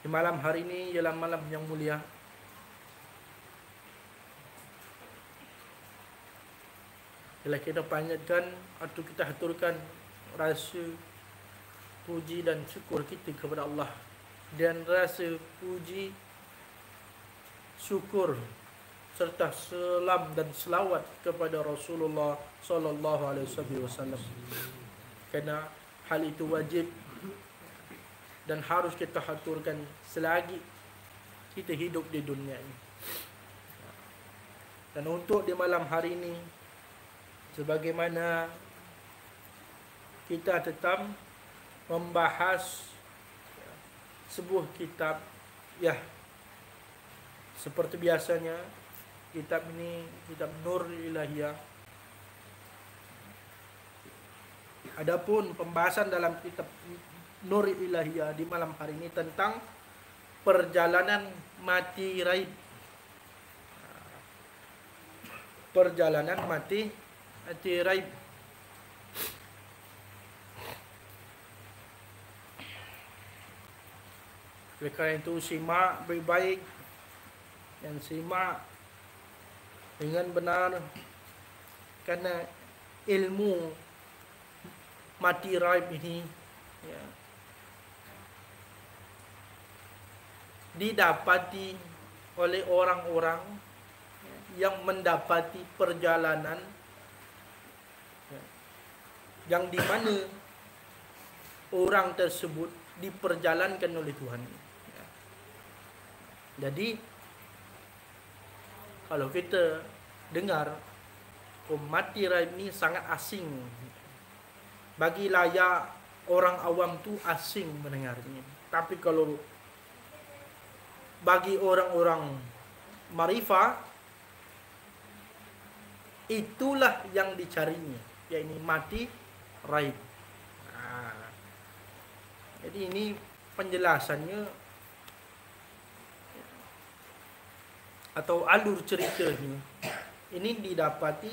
Di malam hari ini ialah malam yang mulia. Bila kita panjatkan atau kita haturkan rasa puji dan syukur kita kepada Allah, dan rasa puji, syukur serta salam dan selawat kepada Rasulullah sallallahu alaihi wasallam. Kerana hal itu wajib dan harus kita haturkan selagi kita hidup di dunia ini. Dan untuk di malam hari ini, sebagaimana kita tetap membahas sebuah kitab, ya, seperti biasanya, kitab ini kitab Nur Ilahiyah. Adapun pembahasan dalam kitab Nur Ilahiyah di malam hari ini tentang perjalanan mati raib. Perjalanan mati raib. Oleh kerana itu, simak baik-baik dan simak dengan benar, kerana ilmu mati raib ini, ya, didapati oleh orang-orang yang mendapati perjalanan yang di mana orang tersebut diperjalankan oleh Tuhan. Jadi kalau kita dengar mati raib ni sangat asing, bagi layak orang awam tu asing mendengarnya. Tapi kalau bagi orang-orang marifah, itulah yang dicarinya, yaitu mati raib. Jadi ini penjelasannya atau alur ceritanya. Ini didapati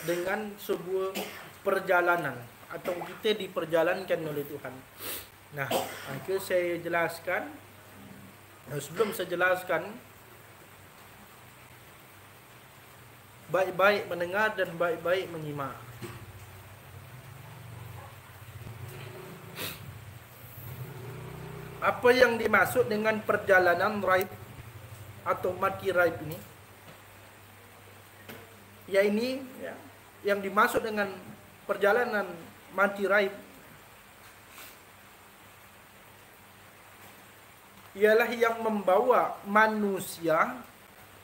dengan sebuah perjalanan, atau kita diperjalankan oleh Tuhan. Nah, maka saya jelaskan. Sebelum saya jelaskan, baik-baik mendengar dan baik-baik menyimak. Apa yang dimaksud dengan perjalanan raib atau mati raib ini? Ya, ini ya, yang dimaksud dengan perjalanan mati raib ialah yang membawa manusia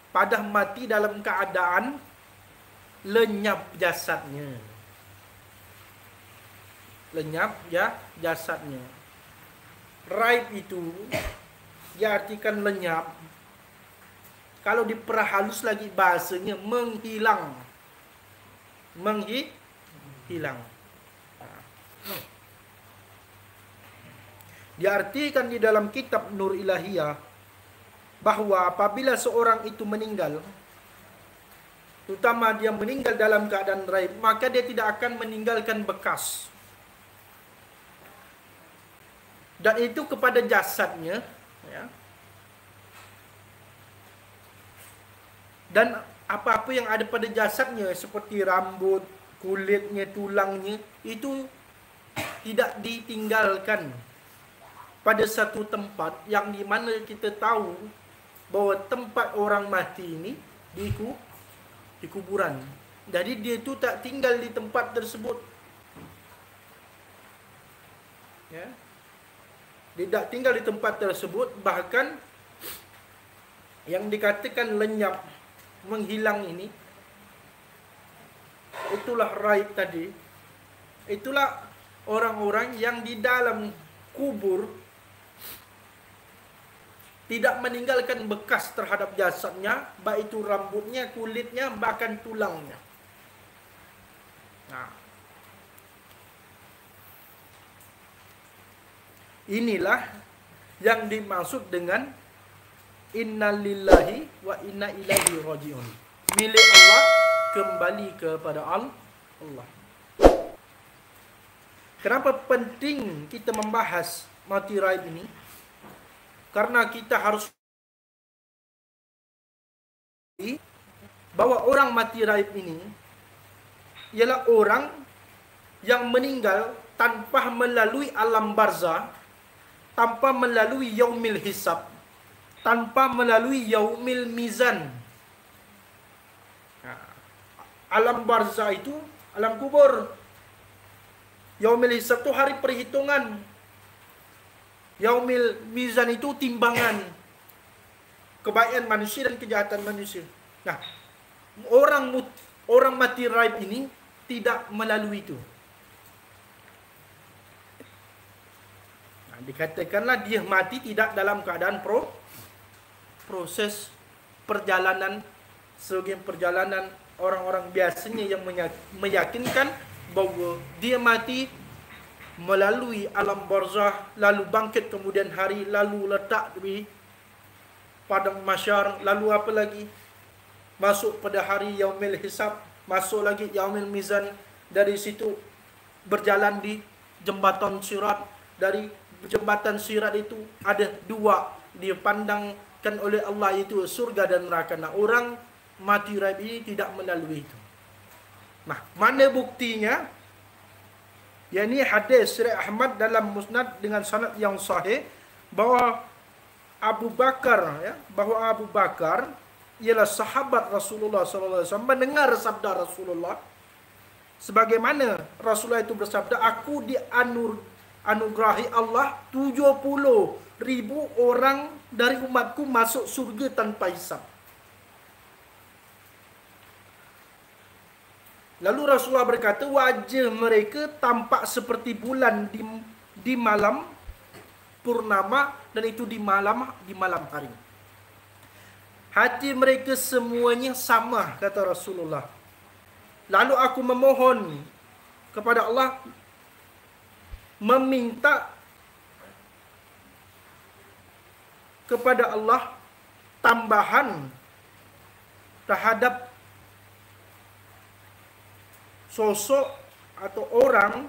pada mati dalam keadaan lenyap jasadnya. Lenyap ya jasadnya. Raib itu diartikan lenyap. Kalau diperhalus lagi bahasanya menghilang. Menghilang. Diartikan di dalam kitab Nur Ilahiyah bahawa apabila seorang itu meninggal, terutama dia meninggal dalam keadaan raib, maka dia tidak akan meninggalkan bekas. Dan itu kepada jasadnya, ya. Dan apa-apa yang ada pada jasadnya seperti rambut, kulitnya, tulangnya, itu tidak ditinggalkan pada satu tempat yang di mana kita tahu bahawa tempat orang mati ini di kuburan. Jadi dia itu tak tinggal di tempat tersebut. Ya. Dia tak tinggal di tempat tersebut, bahkan yang dikatakan lenyap, menghilang ini, itulah raib tadi. Itulah orang-orang yang di dalam kubur tidak meninggalkan bekas terhadap jasadnya, baik itu rambutnya, kulitnya, bahkan tulangnya. Nah, inilah yang dimaksud dengan innalillahi wa inna ilaihi raji'un. Milik Allah, kembali kepada Allah. Kenapa penting kita membahas mati raib ini? Karena kita harus bahwa orang mati raib ini ialah orang yang meninggal tanpa melalui alam barzah, tanpa melalui yaumil hisab, tanpa melalui yaumil mizan. Alam barzah itu alam kubur. Yaumil hisab itu hari perhitungan. Yaumil mizan itu timbangan kebaikan manusia dan kejahatan manusia. Nah, orang mati raib ini tidak melalui itu. Nah, dikatakanlah dia mati tidak dalam keadaan proses perjalanan sebagai perjalanan orang-orang biasanya yang meyakinkan bahawa dia mati melalui alam barzah, lalu bangkit kemudian hari, lalu letak di padang mahsyar, lalu apa lagi? Masuk pada hari yaumil hisab, masuk lagi yaumil mizan, dari situ berjalan di jembatan sirat. Dari jembatan sirat itu ada dua dipandangkan oleh Allah, yaitu surga dan neraka. Nah, orang mati raib ini tidak melalui itu. Nah, mana buktinya? Yakni hadis riwayat Ahmad dalam Musnad dengan sanad yang sahih bahwa Abu Bakar, bahwa Abu Bakar ialah sahabat Rasulullah sallallahu alaihi wasallam, mendengar sabda Rasulullah sebagaimana Rasulullah itu bersabda, aku dianugerahi Allah 70,000 orang dari umatku masuk surga tanpa hisab. Lalu Rasulullah berkata, wajah mereka tampak seperti bulan di malam purnama, dan itu di malam hari. Hati mereka semuanya sama, kata Rasulullah. Lalu aku memohon kepada Allah, meminta kepada Allah tambahan terhadap sosok atau orang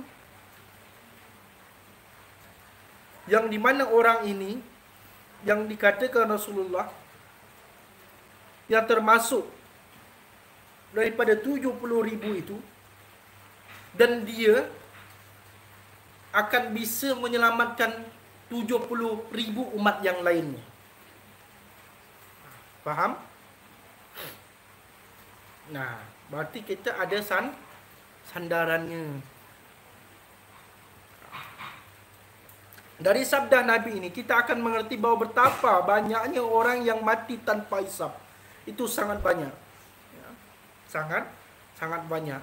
yang dimana orang ini yang dikatakan Rasulullah yang termasuk daripada 70,000 itu, dan dia akan bisa menyelamatkan 70,000 umat yang lainnya. Faham? Nah, berarti kita ada sandarannya. Dari sabda Nabi ini kita akan mengerti bahawa betapa banyaknya orang yang mati tanpa hisab. Itu sangat banyak. Ya, sangat banyak.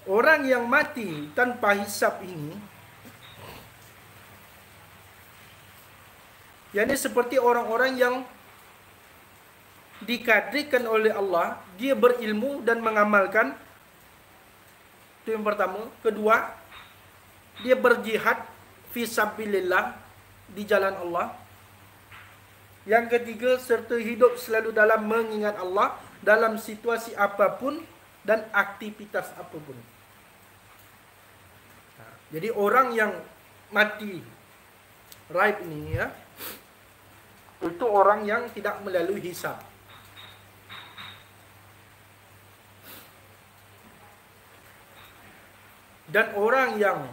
Orang yang mati tanpa hisab ini, yakni seperti orang-orang yang dikadrikan oleh Allah, dia berilmu dan mengamalkan. Itu yang pertama. Kedua, dia berjihad fisabilillah, di jalan Allah. Yang ketiga, serta hidup selalu dalam mengingat Allah dalam situasi apapun dan aktivitas apapun. Jadi orang yang mati raib ini, itu orang yang tidak melalui hisab. Dan orang yang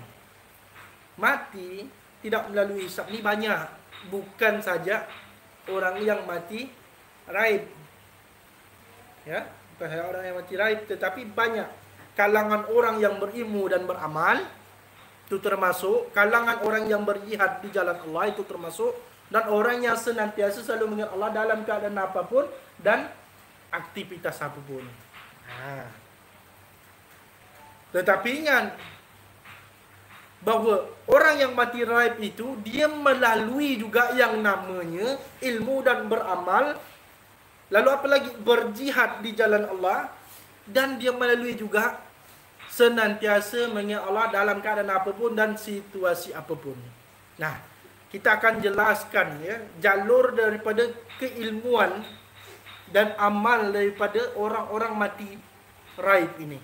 mati tidak melalui hisab ni banyak. Bukan saja orang yang mati raib. Ya, bukan saja orang yang mati raib, tetapi banyak kalangan orang yang berilmu dan beramal, itu termasuk. Kalangan orang yang berjihad di jalan Allah, itu termasuk. Dan orang yang senantiasa selalu mengingat Allah dalam keadaan apapun dan aktivitas apapun. Tetapi ingat bahawa orang yang mati raib itu, dia melalui juga yang namanya ilmu dan beramal. Lalu apa lagi? Berjihad di jalan Allah. Dan dia melalui juga senantiasa mengingat Allah dalam keadaan apapun dan situasi apapun. Nah, kita akan jelaskan jalur daripada keilmuan dan amal daripada orang-orang mati raib ini.